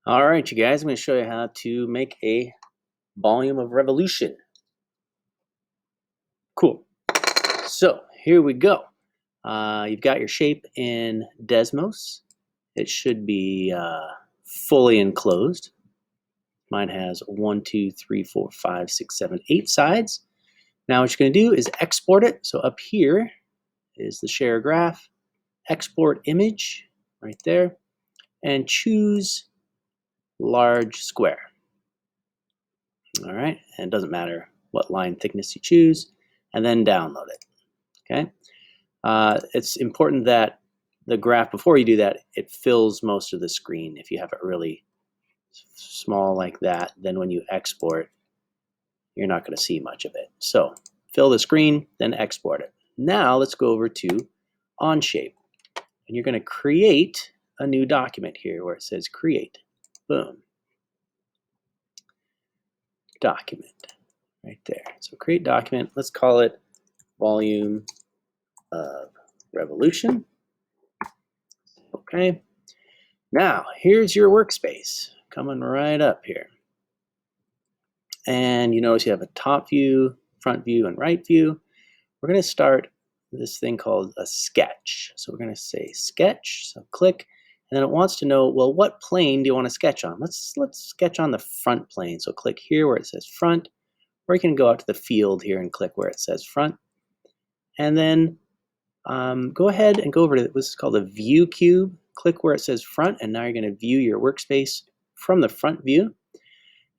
All right, you guys, I'm going to show you how to make a volume of revolution. Cool. So here we go. You've got your shape in Desmos. It should be fully enclosed. Mine has 1, 2, 3, 4, 5, 6, 7, 8 sides. Now what you're going to do is export it. So up here is the share graph. Export image right there. And choose large square. All right, and it doesn't matter what line thickness you choose, and then download it. Okay, it's important that the graph, before you do that, it fills most of the screen. If you have it really small like that, then when you export, you're not going to see much of it. So fill the screen, then export it. Now let's go over to Onshape, and you're going to create a new document here where it says create. Boom. Document right there. So create document. Let's call it volume of revolution. Okay. Now here's your workspace coming right up here. And you notice you have a top view, front view, and right view. We're going to start this thing called a sketch. So we're going to say sketch. So click. And then it wants to know, well, what plane do you want to sketch on? Let's sketch on the front plane. So click here where it says front. Or you can go out to the field here and click where it says front. And then go ahead and go over to what's called a view cube. Click where it says front, and now you're going to view your workspace from the front view.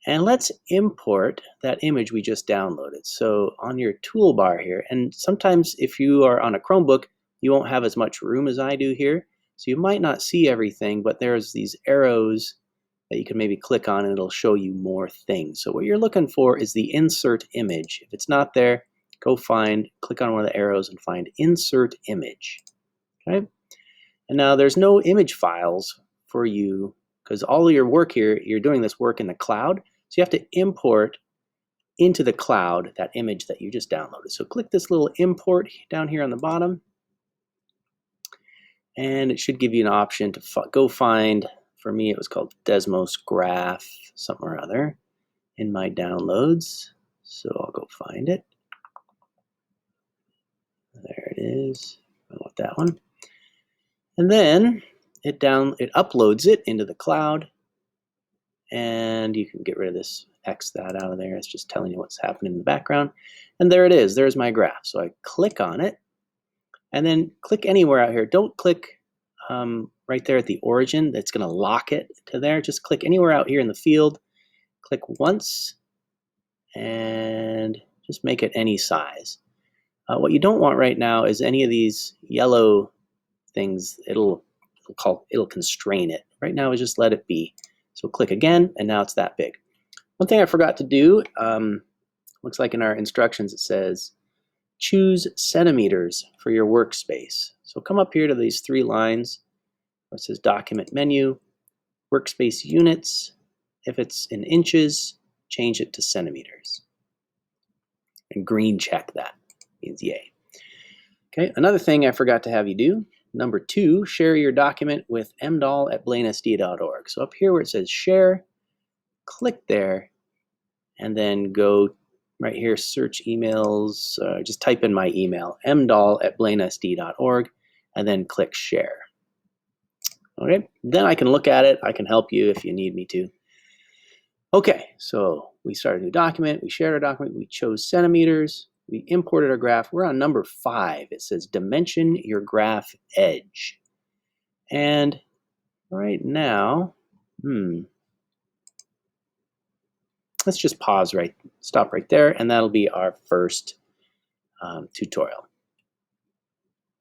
And let's import that image we just downloaded. So on your toolbar here, and sometimes if you are on a Chromebook, you won't have as much room as I do here. So you might not see everything, but there's these arrows that you can maybe click on and it'll show you more things. So what you're looking for is the insert image. If it's not there, go click on one of the arrows and find insert image. Okay? And now there's no image files for you because all of your work here, you're doing this work in the cloud. So you have to import into the cloud that image that you just downloaded. So click this little import down here on the bottom. And it should give you an option to go find, for me it was called Desmos Graph, something or other, in my downloads. So I'll go find it. There it is. I want that one. And then it uploads it into the cloud. And you can get rid of this, X that out of there. It's just telling you what's happening in the background. And there it is. There's my graph. So I click on it. And then click anywhere out here. Don't click right there at the origin. That's going to lock it to there. Just click anywhere out here in the field. Click once. And just make it any size. What you don't want right now is any of these yellow things. It'll constrain it. Right now, we just let it be. So click again, and now it's that big. One thing I forgot to do, looks like in our instructions it says, choose centimeters for your workspace. So come up here to these 3 lines where it says document menu, workspace units. If it's in inches, change it to centimeters. And green check that, means yay. Okay, another thing I forgot to have you do, number 2, share your document with mdal@blainesd.org. So up here where it says share, click there, and then go right here, search emails, just type in my email, mdal@blainesd.org, and then click share. Okay, then I can look at it. I can help you if you need me to. Okay, so we started a new document. We shared our document. We chose centimeters. We imported our graph. We're on number 5. It says dimension your graph edge. And right now, let's just stop right there, and that'll be our first tutorial.